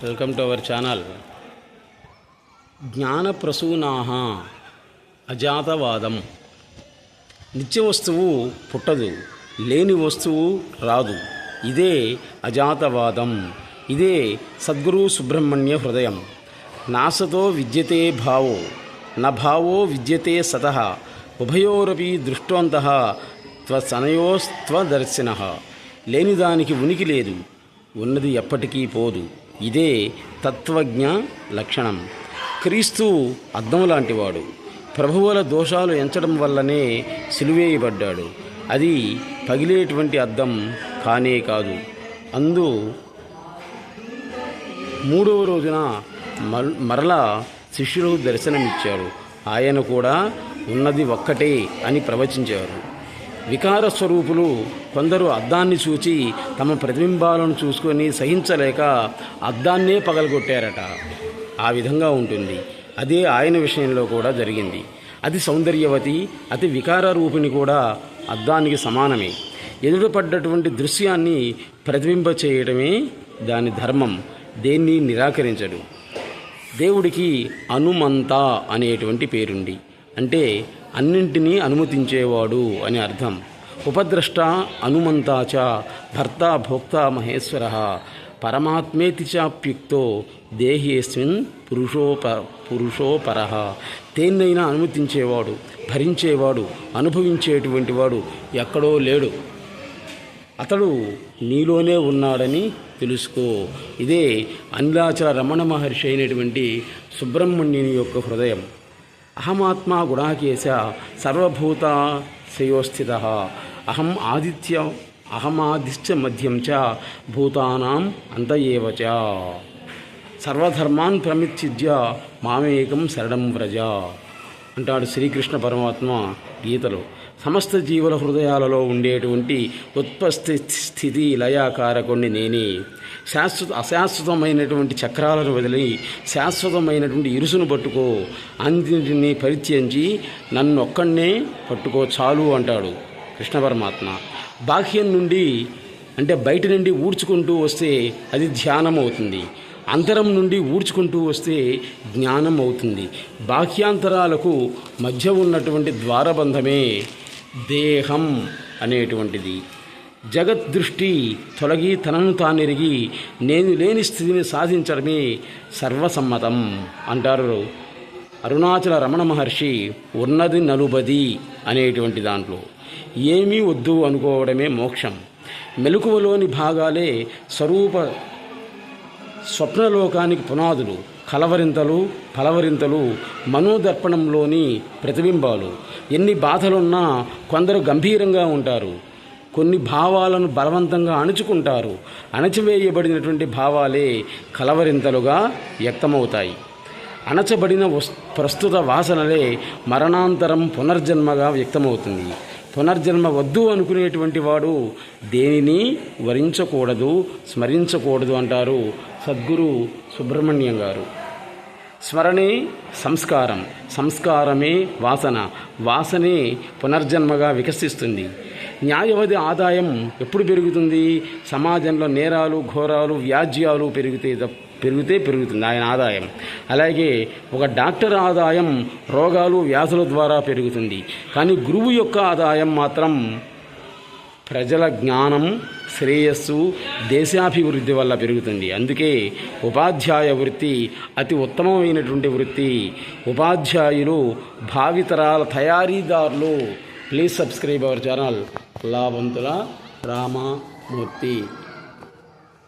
Welcome to our channel. జ్ఞానప్రసూనాః అజాతవాదం. నిత్య వస్తువు పుట్టదు, లేని వస్తువు రాదు. ఇదే అజాతవాదం. ఇదే సద్గురు సుబ్రహ్మణ్య హృదయం. నాసతో విద్యతే భావో నభావో విద్యతే సతః ఉభయోరపి దృష్టవంతః త్వసనయోస్త్వదర్శినః. లేనిదానికి ఉనికి లేదు, ఉన్నది ఎప్పటికీ పోదు. ఇదే తత్వజ్ఞ లక్షణం. క్రీస్తు అద్దం లాంటివాడు. ప్రభువుల దోషాలు ఎంచడం వల్లనే సిలువేయబడ్డాడు. అది పగిలేటువంటి అద్దం కానే కాదు. మూడవ రోజున మరలా శిష్యులకు దర్శనమిచ్చాడు. ఆయన కూడా ఉన్నది ఒక్కటే అని ప్రవచించారు. వికార స్వరూపులు కొందరు అద్దాన్ని చూచి తమ ప్రతిబింబాలను చూసుకొని సహించలేక అద్దాన్నే పగలగొట్టారట. ఆ విధంగా ఉంటుంది. అదే ఆయన విషయంలో కూడా జరిగింది. అతి సౌందర్యవతి, అతి వికార రూపిణి కూడా అద్దానికి సమానమే. ఎదురుపడ్డటువంటి దృశ్యాన్ని ప్రతిబింబ చేయడమే దాని ధర్మం. దేన్ని నిరాకరించడు. దేవుడికి అనుమంత అనేటువంటి పేరుండి, అంటే అన్నింటినీ అనుమతించేవాడు అని అర్థం. ఉపద్రష్ట అనుమంతాచ భర్త భోక్త మహేశ్వర పరమాత్మేతి చాప్యుక్తో దేహేస్మిన్ పురుషోపర. దేన్నైనా అనుమతించేవాడు, భరించేవాడు, అనుభవించేటువంటి వాడు ఎక్కడో లేడు. అతడు నీలోనే ఉన్నాడని తెలుసుకో. ఇదే అనిలాచల రమణ మహర్షి అయినటువంటి సుబ్రహ్మణ్యుని యొక్క హృదయం. అహమాత్మా గుణాకేశ సర్వభూతశయోస్థిత అహమాదిత్య మధ్యం చ భూతానాం అంత ఏవ చ సర్వధర్మాన్ ప్రమిత్యుజ్య మామేకం శరణం వ్రజ అంటాడు శ్రీకృష్ణ పరమాత్మ గీతలో. సమస్త జీవుల హృదయాలలో ఉండేటువంటి ఉత్పత్తి స్థితి లయాకారకుణ్ణి నేనే. అశాశ్వతమైనటువంటి చక్రాలను వదిలి శాశ్వతమైనటువంటి ఇరుసును పట్టుకో. అన్నింటినీ పరిత్యంచి నన్నొక్కడే పట్టుకో చాలు అంటాడు కృష్ణ పరమాత్మ. బాహ్యం నుండి అంటే బయట నుండి ఊడ్చుకుంటూ వస్తే అది ధ్యానం అవుతుంది. అంతరం నుండి ఊడ్చుకుంటూ వస్తే జ్ఞానం అవుతుంది. బాహ్యాంతరాలకు మధ్య ఉన్నటువంటి ద్వారబంధమే దేహం అనేటువంటిది. జగద్దృష్టి తొలగి తనను తానెరిగి నేను లేని స్థితిని సాధించడమే సర్వసమ్మతం అంటారు అరుణాచల రమణ మహర్షి. ఉన్నది నలుబది అనేటువంటి దాంట్లో ఏమీ వద్దు అనుకోవడమే మోక్షం. మెలకువలోని భాగాలే స్వప్నలోకానికి పునాదులు. ఫలవరింతలు మనోదర్పణంలోని ప్రతిబింబాలు. ఎన్ని బాధలున్నా కొందరు గంభీరంగా ఉంటారు. కొన్ని భావాలను బలవంతంగా అణుచుకుంటారు. అణచివేయబడినటువంటి భావాలే కలవరింతలుగా వ్యక్తమవుతాయి. అణచబడిన ప్రస్తుత వాసనలే మరణాంతరం పునర్జన్మగా వ్యక్తమవుతుంది. పునర్జన్మ వద్దు అనుకునేటువంటి వాడు దేనిని వరించకూడదు, స్మరించకూడదు అంటారు సద్గురు సుబ్రహ్మణ్యం గారు. స్మరణే సంస్కారం, సంస్కారమే వాసన, వాసనే పునర్జన్మగా వికసిస్తుంది. న్యాయవాది ఆదాయం ఎప్పుడు పెరుగుతుంది? సమాజంలో నేరాలు, ఘోరాలు, వ్యాజ్యాలు పెరుగుతుంది ఆయన ఆదాయం. అలాగే ఒక డాక్టర్ ఆదాయం రోగాలు, వ్యాధుల ద్వారా పెరుగుతుంది. కానీ గురువు యొక్క ఆదాయం మాత్రం ప్రజల జ్ఞానం, శ్రేయస్సు, దేశాభివృద్ధి వల్ల పెరుగుతుంది. అందుకే ఉపాధ్యాయ వృత్తి అతి ఉత్తమమైనటువంటి వృత్తి. ఉపాధ్యాయులు భావితరాల తయారీదారులు. Please subscribe our channel. లాభంతుల రామమూర్తి.